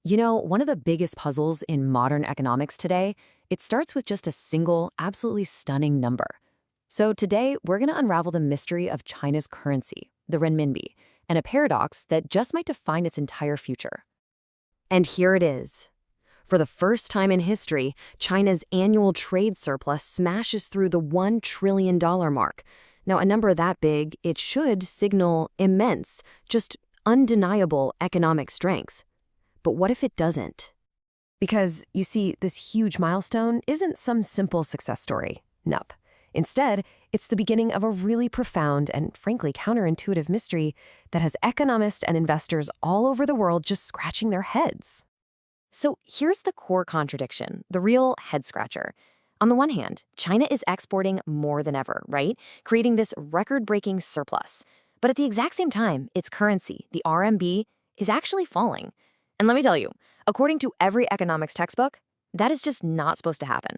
You know, one of the biggest puzzles in modern economics today, it starts with just a single, absolutely stunning number. So today, we're going to unravel the mystery of China's currency, the renminbi, and a paradox that just might define its entire future. And here it is. For the first time in history, China's annual trade surplus smashes through the $1 trillion mark. Now, a number that big, it should signal immense, just undeniable economic strength. But what if it doesn't? Because, you see, this huge milestone isn't some simple success story. Nope. Instead, it's the beginning of a really profound and, frankly, counterintuitive mystery that has economists and investors all over the world just scratching their heads. So here's the core contradiction, the real head-scratcher. On the one hand, China is exporting more than ever, right? Creating this record-breaking surplus. But at the exact same time, its currency, the RMB, is actually falling. And let me tell you, according to every economics textbook, that is just not supposed to happen.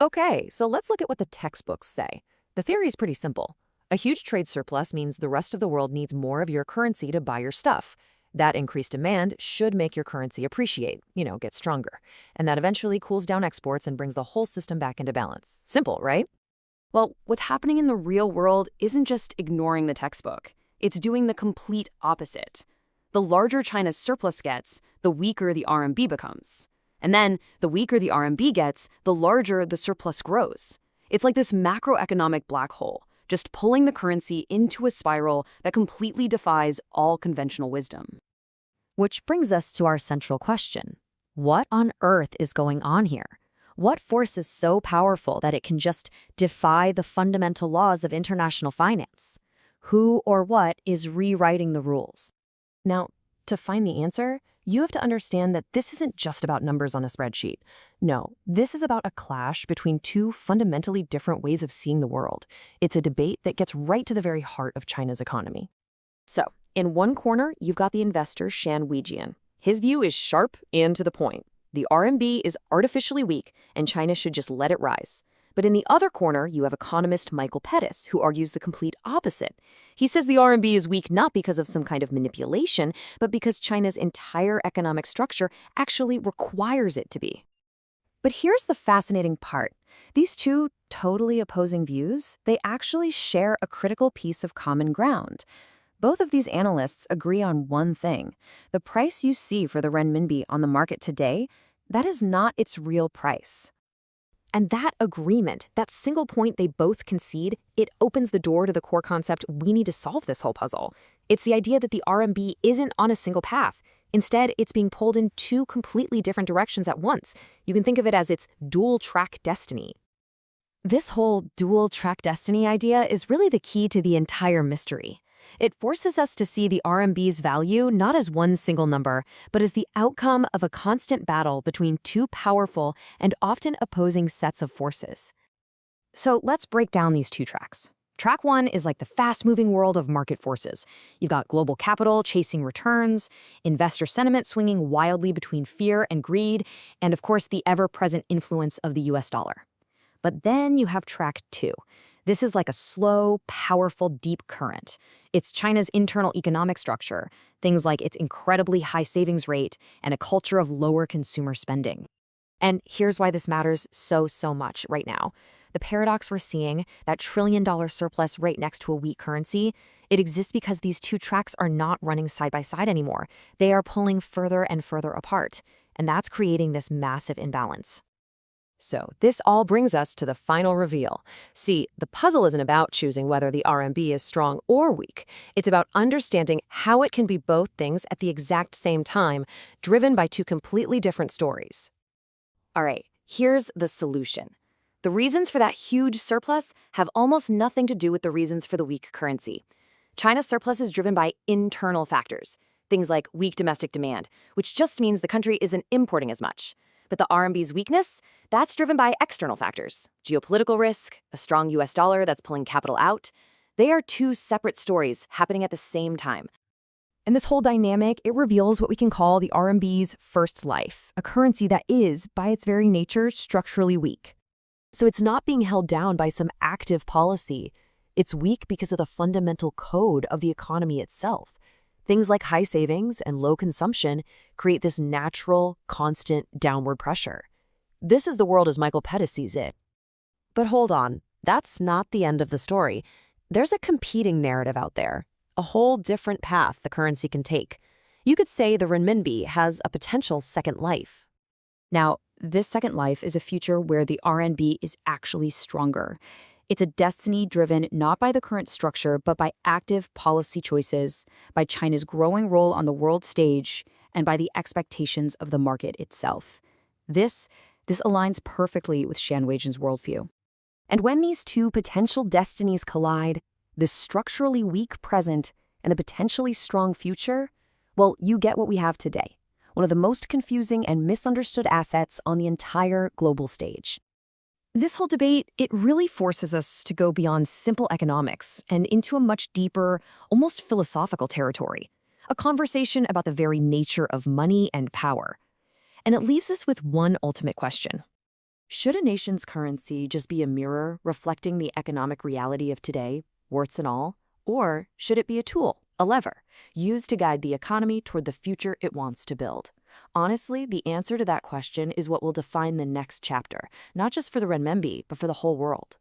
Okay, so let's look at what the textbooks say. The theory is pretty simple. A huge trade surplus means the rest of the world needs more of your currency to buy your stuff. That increased demand should make your currency appreciate, get stronger. And that eventually cools down exports and brings the whole system back into balance. Simple, right? Well, what's happening in the real world isn't just ignoring the textbook. It's doing the complete opposite. The larger China's surplus gets, the weaker the RMB becomes. And then, the weaker the RMB gets, the larger the surplus grows. It's like this macroeconomic black hole, just pulling the currency into a spiral that completely defies all conventional wisdom. Which brings us to our central question. What on earth is going on here? What force is so powerful that it can just defy the fundamental laws of international finance? Who or what is rewriting the rules? Now, to find the answer, you have to understand that this isn't just about numbers on a spreadsheet. No, this is about a clash between two fundamentally different ways of seeing the world. It's a debate that gets right to the very heart of China's economy. So, in one corner, you've got the investor Shan Weijian. His view is sharp and to the point. The RMB is artificially weak, and China should just let it rise. But in the other corner, you have economist Michael Pettis, who argues the complete opposite. He says the RMB is weak not because of some kind of manipulation, but because China's entire economic structure actually requires it to be. But here's the fascinating part. These two totally opposing views, they actually share a critical piece of common ground. Both of these analysts agree on one thing. The price you see for the renminbi on the market today, that is not its real price. And that agreement, that single point they both concede, it opens the door to the core concept we need to solve this whole puzzle. It's the idea that the RMB isn't on a single path. Instead, it's being pulled in two completely different directions at once. You can think of it as its dual-track destiny. This whole dual-track destiny idea is really the key to the entire mystery. It forces us to see the RMB's value not as one single number, but as the outcome of a constant battle between two powerful and often opposing sets of forces. So let's break down these two tracks. Track one is like the fast-moving world of market forces. You've got global capital chasing returns, investor sentiment swinging wildly between fear and greed, and of course the ever-present influence of the US dollar. But then you have track two. This is like a slow, powerful, deep current. It's China's internal economic structure, things like its incredibly high savings rate and a culture of lower consumer spending. And here's why this matters so much right now. The paradox we're seeing, that trillion-dollar surplus right next to a weak currency, it exists because these two tracks are not running side by side anymore. They are pulling further and further apart, and that's creating this massive imbalance. So this all brings us to the final reveal. See, the puzzle isn't about choosing whether the RMB is strong or weak. It's about understanding how it can be both things at the exact same time, driven by two completely different stories. All right, here's the solution. The reasons for that huge surplus have almost nothing to do with the reasons for the weak currency. China's surplus is driven by internal factors, things like weak domestic demand, which just means the country isn't importing as much. But the RMB's weakness, that's driven by external factors. Geopolitical risk, a strong US dollar that's pulling capital out. They are two separate stories happening at the same time. And this whole dynamic, it reveals what we can call the RMB's first life, a currency that is, by its very nature, structurally weak. So it's not being held down by some active policy. It's weak because of the fundamental code of the economy itself. Things like high savings and low consumption create this natural, constant downward pressure. This is the world as Michael Pettis sees it. But hold on, that's not the end of the story. There's a competing narrative out there, a whole different path the currency can take. You could say the renminbi has a potential second life. Now, this second life is a future where the RMB is actually stronger. It's a destiny driven not by the current structure, but by active policy choices, by China's growing role on the world stage, and by the expectations of the market itself. This aligns perfectly with Shan Weijin's worldview. And when these two potential destinies collide, the structurally weak present and the potentially strong future, well, you get what we have today, one of the most confusing and misunderstood assets on the entire global stage. This whole debate, it really forces us to go beyond simple economics and into a much deeper, almost philosophical territory, a conversation about the very nature of money and power. And it leaves us with one ultimate question. Should a nation's currency just be a mirror reflecting the economic reality of today, warts and all? Or should it be a tool, a lever, used to guide the economy toward the future it wants to build? Honestly, the answer to that question is what will define the next chapter, not just for the renminbi, but for the whole world.